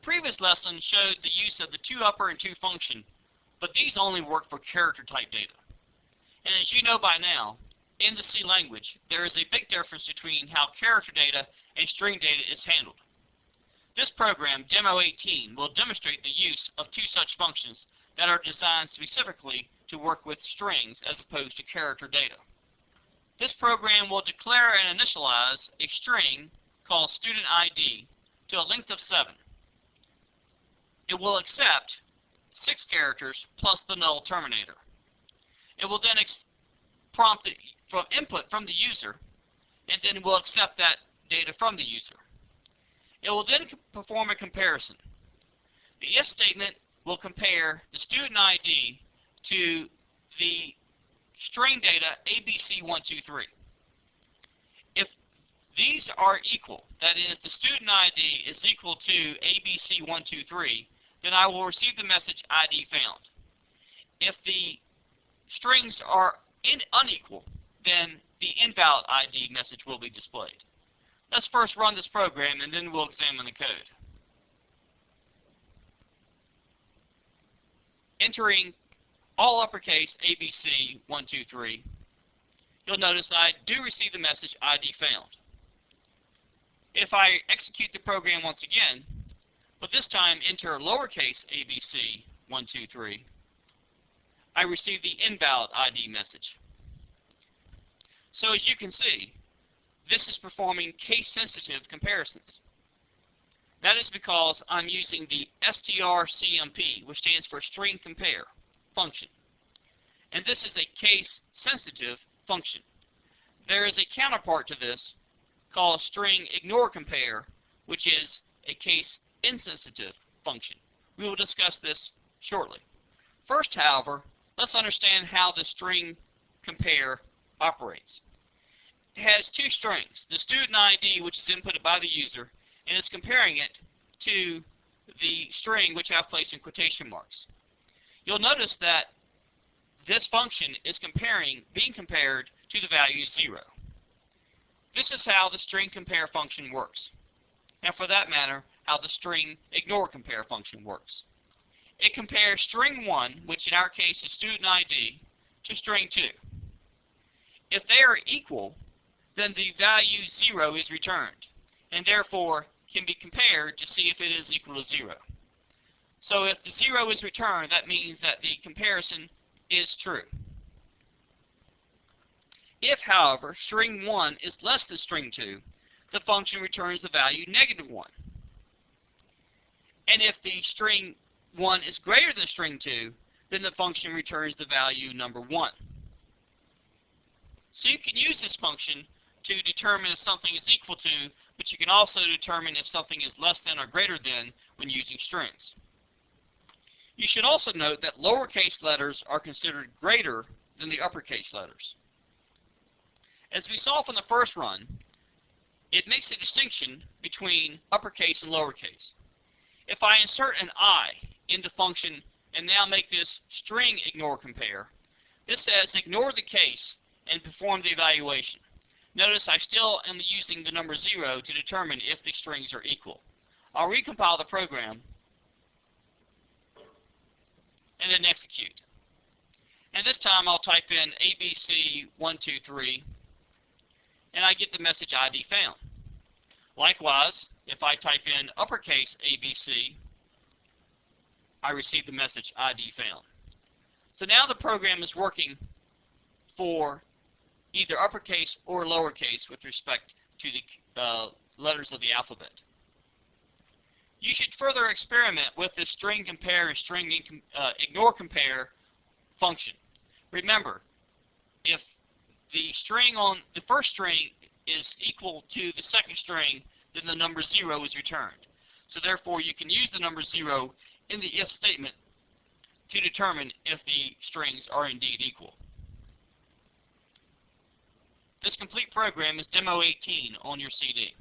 previous lesson showed the use of the toUpper and toFunction, but these only work for character type data. And as you know by now, in the C language, there is a big difference between how character data and string data is handled. This program, Demo 18, will demonstrate the use of two such functions that are designed specifically to work with strings as opposed to character data. This program will declare and initialize a string called student ID to a length of 7. It will accept 6 characters plus the null terminator. It will then prompt from input from the user, and then will accept that data from the user. It will then perform a comparison. The if statement will compare the student ID to the string data ABC123. If these are equal, that is, the student ID is equal to ABC123, then I will receive the message ID found. If the strings are unequal, then the invalid ID message will be displayed. Let's first run this program and then we'll examine the code. Entering all uppercase ABC123, you'll notice I do receive the message ID found. If I execute the program once again, but this time enter lowercase ABC123, I receive the invalid ID message. So as you can see, this is performing case-sensitive comparisons. That is because I'm using the strcmp, which stands for string compare function. And this is a case-sensitive function. There is a counterpart to this called string ignore compare, which is a case-insensitive function. We will discuss this shortly. First, however, let's understand how the string compare operates. It has two strings, the student ID, which is inputted by the user, and is comparing it to the string which I've placed in quotation marks. You'll notice that this function is being compared to the value 0. This is how the string compare function works, and for that matter, how the string ignore compare function works. It compares string 1, which in our case is student ID, to string 2. If they are equal, then the value 0 is returned, and therefore can be compared to see if it is equal to 0. So if the 0 is returned, that means that the comparison is true. If, however, string 1 is less than string 2, the function returns the value -1. And if the string 1 is greater than string 2, then the function returns the value number 1. So you can use this function to determine if something is equal to, but you can also determine if something is less than or greater than when using strings. You should also note that lowercase letters are considered greater than the uppercase letters. As we saw from the first run, it makes a distinction between uppercase and lowercase. If I insert an I into function and now make this string ignore compare, this says ignore the case and perform the evaluation. Notice I still am using the number 0 to determine if the strings are equal. I'll recompile the program and then execute. And this time I'll type in ABC123 and I get the message ID found. Likewise, if I type in uppercase ABC, I receive the message ID found. So now the program is working for either uppercase or lowercase with respect to the letters of the alphabet. You should further experiment with this string compare and string ignore compare function. Remember, if the string on the first string is equal to the second string, then the number 0 is returned. So therefore you can use the number 0 in the if statement to determine if the strings are indeed equal. This complete program is Demo 18 on your CD.